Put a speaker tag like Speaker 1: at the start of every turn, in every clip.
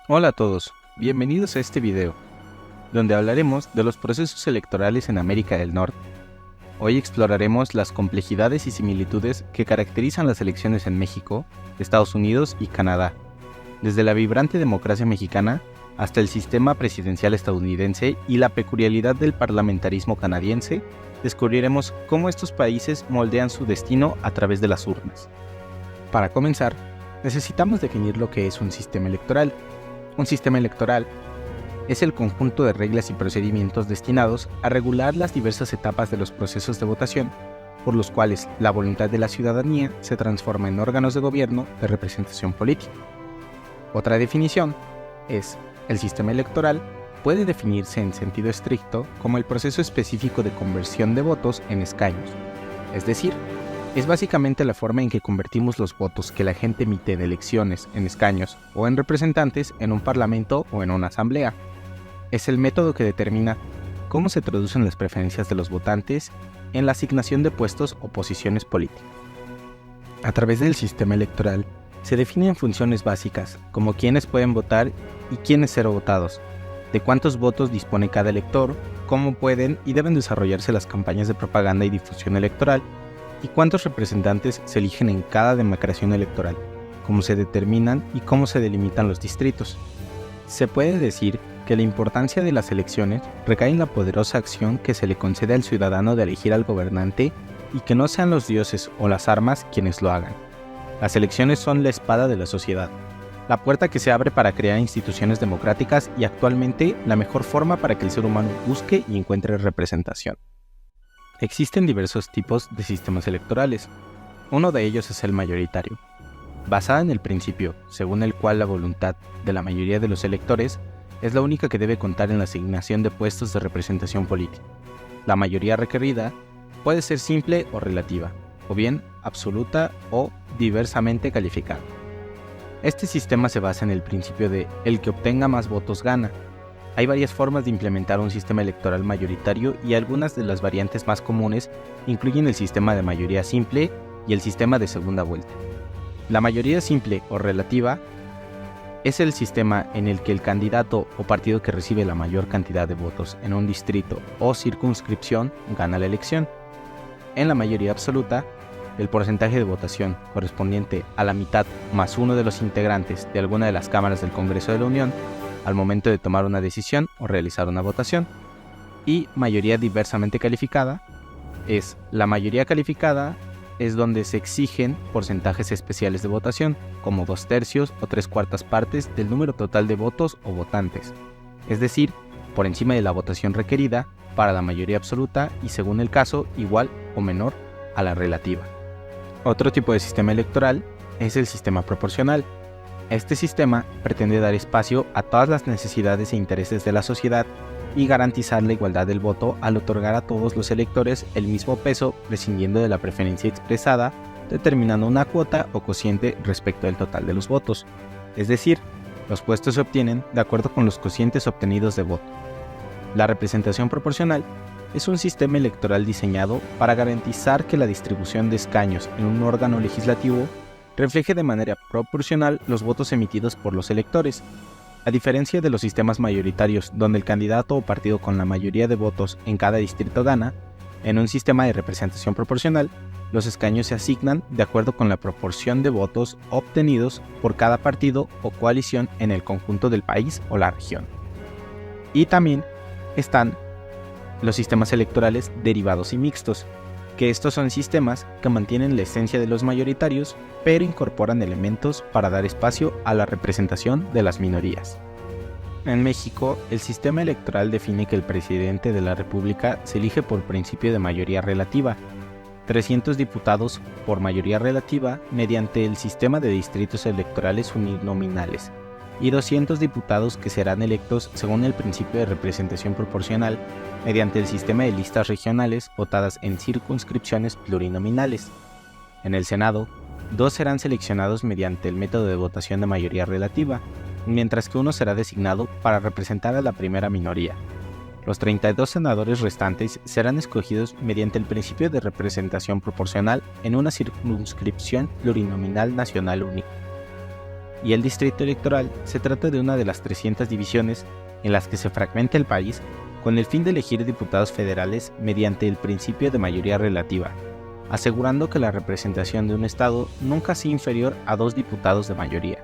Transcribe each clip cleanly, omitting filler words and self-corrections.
Speaker 1: Hola a todos, bienvenidos a este video, donde hablaremos de los procesos electorales en América del Norte. Hoy exploraremos las complejidades y similitudes que caracterizan las elecciones en México, Estados Unidos y Canadá, desde la vibrante democracia mexicana hasta el sistema presidencial estadounidense y la peculiaridad del parlamentarismo canadiense. Descubriremos cómo estos países moldean su destino a través de las urnas. Para comenzar, necesitamos definir lo que es un sistema electoral. Un sistema electoral es el conjunto de reglas y procedimientos destinados a regular las diversas etapas de los procesos de votación, por los cuales la voluntad de la ciudadanía se transforma en órganos de gobierno de representación política. Otra definición es: el sistema electoral puede definirse en sentido estricto como el proceso específico de conversión de votos en escaños, es decir, es básicamente la forma en que convertimos los votos que la gente emite en elecciones, en escaños o en representantes en un parlamento o en una asamblea. Es el método que determina cómo se traducen las preferencias de los votantes en la asignación de puestos o posiciones políticas. A través del sistema electoral se definen funciones básicas como quiénes pueden votar y quiénes ser votados, de cuántos votos dispone cada elector, cómo pueden y deben desarrollarse las campañas de propaganda y difusión electoral, y cuántos representantes se eligen en cada demarcación electoral, cómo se determinan y cómo se delimitan los distritos. Se puede decir que la importancia de las elecciones recae en la poderosa acción que se le concede al ciudadano de elegir al gobernante y que no sean los dioses o las armas quienes lo hagan. Las elecciones son la espada de la sociedad, la puerta que se abre para crear instituciones democráticas y actualmente la mejor forma para que el ser humano busque y encuentre representación. Existen diversos tipos de sistemas electorales. Uno de ellos es el mayoritario, basada en el principio según el cual la voluntad de la mayoría de los electores es la única que debe contar en la asignación de puestos de representación política. La mayoría requerida puede ser simple o relativa, o bien absoluta o diversamente calificada. Este sistema se basa en el principio de el que obtenga más votos gana. Hay varias formas de implementar un sistema electoral mayoritario y algunas de las variantes más comunes incluyen el sistema de mayoría simple y el sistema de segunda vuelta. La mayoría simple o relativa es el sistema en el que el candidato o partido que recibe la mayor cantidad de votos en un distrito o circunscripción gana la elección. En la mayoría absoluta, el porcentaje de votación correspondiente a la mitad más uno de los integrantes de alguna de las cámaras del Congreso de la Unión al momento de tomar una decisión o realizar una votación. Y mayoría diversamente calificada es la mayoría calificada es donde se exigen porcentajes especiales de votación, como 2/3 o 3/4 partes del número total de votos o votantes, es decir, por encima de la votación requerida para la mayoría absoluta y, según el caso, igual o menor a la relativa. Otro tipo de sistema electoral es el sistema proporcional. Este sistema pretende dar espacio a todas las necesidades e intereses de la sociedad y garantizar la igualdad del voto al otorgar a todos los electores el mismo peso prescindiendo de la preferencia expresada, determinando una cuota o cociente respecto del total de los votos. Es decir, los puestos se obtienen de acuerdo con los cocientes obtenidos de voto. La representación proporcional es un sistema electoral diseñado para garantizar que la distribución de escaños en un órgano legislativo refleje de manera proporcional los votos emitidos por los electores. A diferencia de los sistemas mayoritarios donde el candidato o partido con la mayoría de votos en cada distrito gana, en un sistema de representación proporcional, los escaños se asignan de acuerdo con la proporción de votos obtenidos por cada partido o coalición en el conjunto del país o la región. Y también están los sistemas electorales derivados y mixtos, que estos son sistemas que mantienen la esencia de los mayoritarios, pero incorporan elementos para dar espacio a la representación de las minorías. En México, el sistema electoral define que el presidente de la República se elige por principio de mayoría relativa, 300 diputados por mayoría relativa mediante el sistema de distritos electorales uninominales, y 200 diputados que serán electos según el principio de representación proporcional mediante el sistema de listas regionales votadas en circunscripciones plurinominales. En el Senado, 2 serán seleccionados mediante el método de votación de mayoría relativa, mientras que uno será designado para representar a la primera minoría. Los 32 senadores restantes serán escogidos mediante el principio de representación proporcional en una circunscripción plurinominal nacional única. y el distrito electoral se trata de una de las 300 divisiones en las que se fragmenta el país con el fin de elegir diputados federales mediante el principio de mayoría relativa, asegurando que la representación de un estado nunca sea inferior a 2 diputados de mayoría.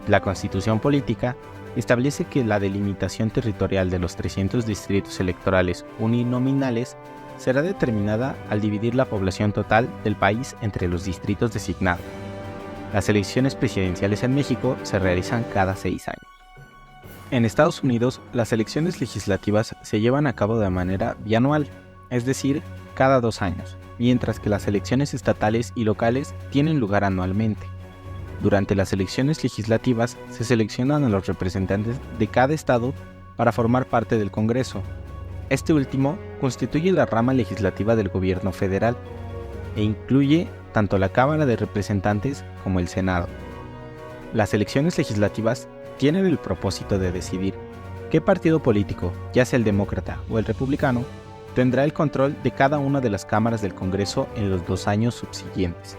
Speaker 1: La Constitución política establece que la delimitación territorial de los 300 distritos electorales uninominales será determinada al dividir la población total del país entre los distritos designados. Las elecciones presidenciales en México se realizan cada 6 años. En Estados Unidos, las elecciones legislativas se llevan a cabo de manera bianual, es decir, cada 2 años, mientras que las elecciones estatales y locales tienen lugar anualmente. Durante las elecciones legislativas se seleccionan a los representantes de cada estado para formar parte del Congreso. Este último constituye la rama legislativa del gobierno federal e incluye tanto la Cámara de Representantes como el Senado. Las elecciones legislativas tienen el propósito de decidir qué partido político, ya sea el demócrata o el republicano, tendrá el control de cada una de las cámaras del Congreso en los 2 años subsiguientes.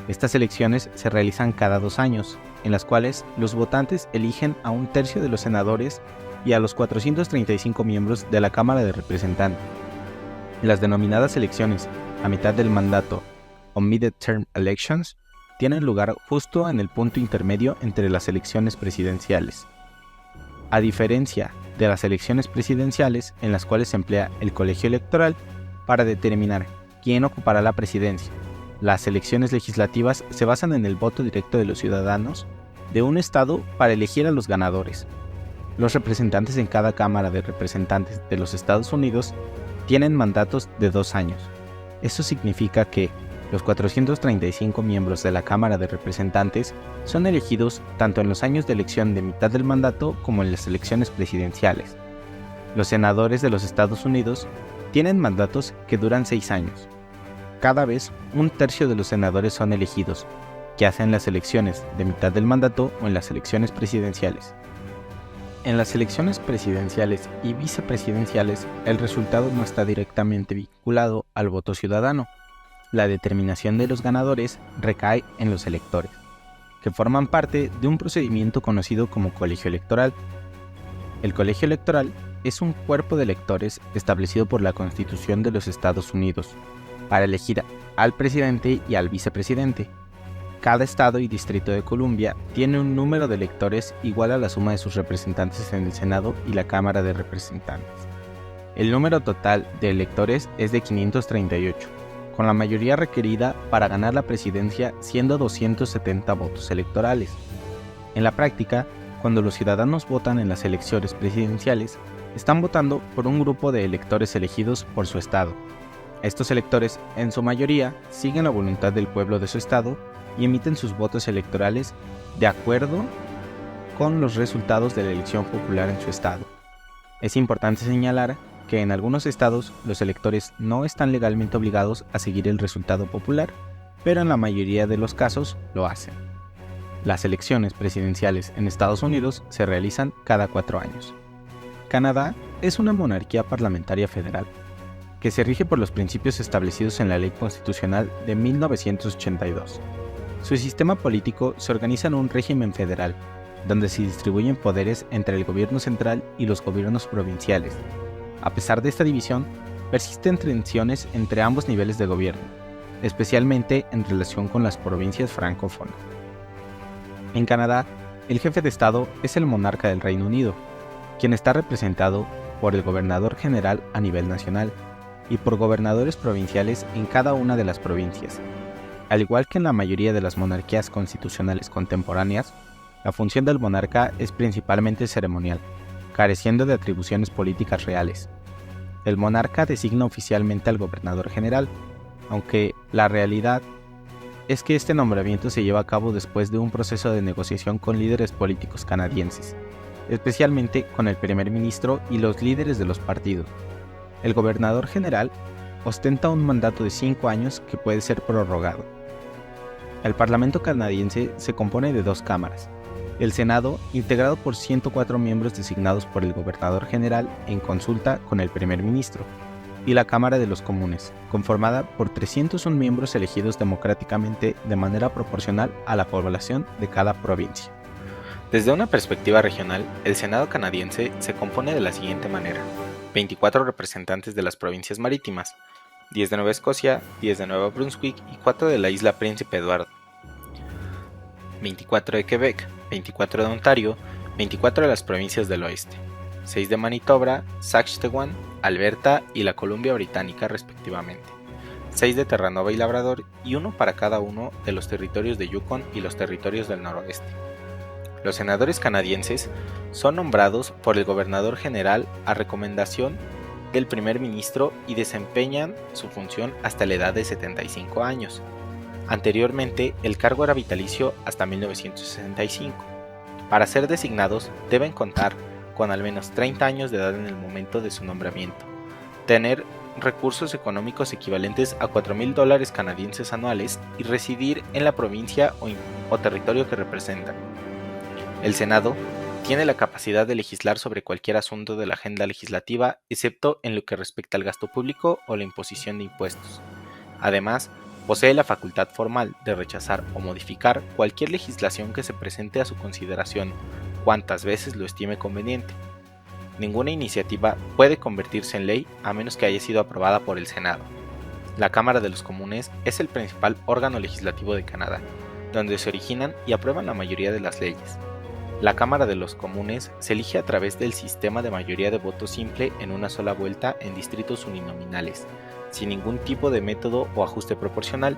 Speaker 1: Estas elecciones se realizan cada 2 años, en las cuales los votantes eligen a 1/3 de los senadores y a los 435 miembros de la Cámara de Representantes. Las denominadas elecciones a mitad del mandato o mid-term elections tienen lugar justo en el punto intermedio entre las elecciones presidenciales. A diferencia de las elecciones presidenciales en las cuales se emplea el colegio electoral para determinar quién ocupará la presidencia, las elecciones legislativas se basan en el voto directo de los ciudadanos de un estado para elegir a los ganadores. Los representantes en cada Cámara de Representantes de los Estados Unidos tienen mandatos de 2 años. Eso significa que los 435 miembros de la Cámara de Representantes son elegidos tanto en los años de elección de mitad del mandato como en las elecciones presidenciales. Los senadores de los Estados Unidos tienen mandatos que duran 6 años. Cada vez 1/3 de los senadores son elegidos, ya sea en las elecciones de mitad del mandato o en las elecciones presidenciales. En las elecciones presidenciales y vicepresidenciales, el resultado no está directamente vinculado al voto ciudadano. La determinación de los ganadores recae en los electores, que forman parte de un procedimiento conocido como colegio electoral. El colegio electoral es un cuerpo de electores establecido por la Constitución de los Estados Unidos para elegir al presidente y al vicepresidente. Cada estado y distrito de Columbia tiene un número de electores igual a la suma de sus representantes en el Senado y la Cámara de Representantes. El número total de electores es de 538, con la mayoría requerida para ganar la presidencia siendo 270 votos electorales. En la práctica, cuando los ciudadanos votan en las elecciones presidenciales, están votando por un grupo de electores elegidos por su estado. Estos electores, en su mayoría, siguen la voluntad del pueblo de su estado y emiten sus votos electorales de acuerdo con los resultados de la elección popular en su estado. Es importante señalar que en algunos estados los electores no están legalmente obligados a seguir el resultado popular, pero en la mayoría de los casos lo hacen. Las elecciones presidenciales en Estados Unidos se realizan cada 4 años. Canadá es una monarquía parlamentaria federal, que se rige por los principios establecidos en la Ley Constitucional de 1982. Su sistema político se organiza en un régimen federal, donde se distribuyen poderes entre el gobierno central y los gobiernos provinciales. A pesar de esta división, persisten tensiones entre ambos niveles de gobierno, especialmente en relación con las provincias francófonas. En Canadá, el jefe de Estado es el monarca del Reino Unido, quien está representado por el gobernador general a nivel nacional y por gobernadores provinciales en cada una de las provincias. Al igual que en la mayoría de las monarquías constitucionales contemporáneas, la función del monarca es principalmente ceremonial, careciendo de atribuciones políticas reales. El monarca designa oficialmente al gobernador general, aunque la realidad es que este nombramiento se lleva a cabo después de un proceso de negociación con líderes políticos canadienses, especialmente con el primer ministro y los líderes de los partidos. El gobernador general ostenta un mandato de 5 años que puede ser prorrogado. El Parlamento canadiense se compone de 2 cámaras. El Senado, integrado por 104 miembros designados por el gobernador general en consulta con el primer ministro, y la Cámara de los Comunes, conformada por 301 miembros elegidos democráticamente de manera proporcional a la población de cada provincia. Desde una perspectiva regional, el Senado canadiense se compone de la siguiente manera: 24 representantes de las provincias marítimas, 10 de Nueva Escocia, 10 de Nueva Brunswick y 4 de la isla Príncipe Eduardo, 24 de Quebec, 24 de Ontario, 24 de las provincias del oeste, 6 de Manitoba, Saskatchewan, Alberta y la Columbia Británica respectivamente, 6 de Terranova y Labrador y uno para cada uno de los territorios de Yukon y los territorios del noroeste. Los senadores canadienses son nombrados por el gobernador general a recomendación del primer ministro y desempeñan su función hasta la edad de 75 años. Anteriormente, el cargo era vitalicio hasta 1965. Para ser designados, deben contar con al menos 30 años de edad en el momento de su nombramiento, tener recursos económicos equivalentes a $4,000 canadienses anuales y residir en la provincia o territorio que representan. El Senado tiene la capacidad de legislar sobre cualquier asunto de la agenda legislativa, excepto en lo que respecta al gasto público o la imposición de impuestos. Además, posee la facultad formal de rechazar o modificar cualquier legislación que se presente a su consideración, cuantas veces lo estime conveniente. Ninguna iniciativa puede convertirse en ley a menos que haya sido aprobada por el Senado. La Cámara de los Comunes es el principal órgano legislativo de Canadá, donde se originan y aprueban la mayoría de las leyes. La Cámara de los Comunes se elige a través del sistema de mayoría de voto simple en una sola vuelta en distritos uninominales, sin ningún tipo de método o ajuste proporcional.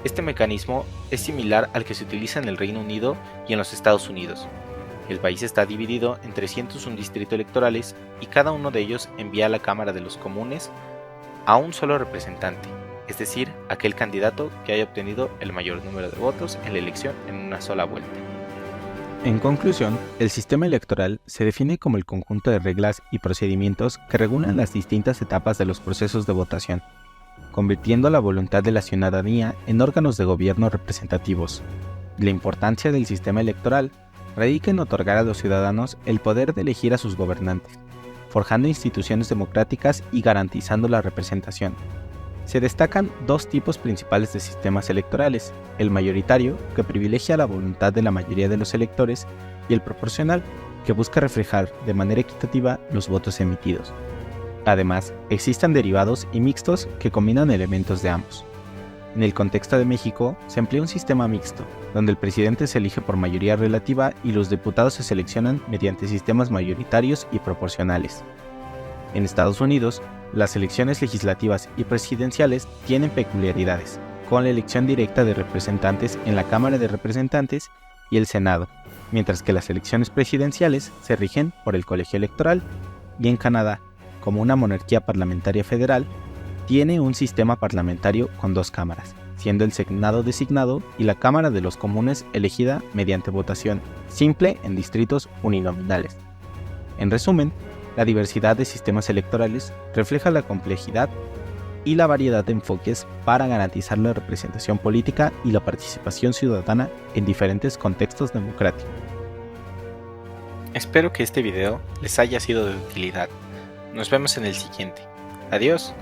Speaker 1: Este mecanismo es similar al que se utiliza en el Reino Unido y en los Estados Unidos. El país está dividido en 301 distritos electorales y cada uno de ellos envía a la Cámara de los Comunes a un solo representante, es decir, aquel candidato que haya obtenido el mayor número de votos en la elección en una sola vuelta. En conclusión, el sistema electoral se define como el conjunto de reglas y procedimientos que regulan las distintas etapas de los procesos de votación, convirtiendo la voluntad de la ciudadanía en órganos de gobierno representativos. La importancia del sistema electoral radica en otorgar a los ciudadanos el poder de elegir a sus gobernantes, forjando instituciones democráticas y garantizando la representación. Se destacan dos tipos principales de sistemas electorales: el mayoritario, que privilegia la voluntad de la mayoría de los electores, y el proporcional, que busca reflejar de manera equitativa los votos emitidos. Además, existen derivados y mixtos que combinan elementos de ambos. En el contexto de México, se emplea un sistema mixto, donde el presidente se elige por mayoría relativa y los diputados se seleccionan mediante sistemas mayoritarios y proporcionales. En Estados Unidos, las elecciones legislativas y presidenciales tienen peculiaridades, con la elección directa de representantes en la Cámara de Representantes y el Senado, mientras que las elecciones presidenciales se rigen por el Colegio Electoral, y en Canadá, como una monarquía parlamentaria federal, tiene un sistema parlamentario con dos cámaras, siendo el Senado designado y la Cámara de los Comunes elegida mediante votación simple en distritos uninominales. En resumen, la diversidad de sistemas electorales refleja la complejidad y la variedad de enfoques para garantizar la representación política y la participación ciudadana en diferentes contextos democráticos. Espero que este video les haya sido de utilidad. Nos vemos en el siguiente. Adiós.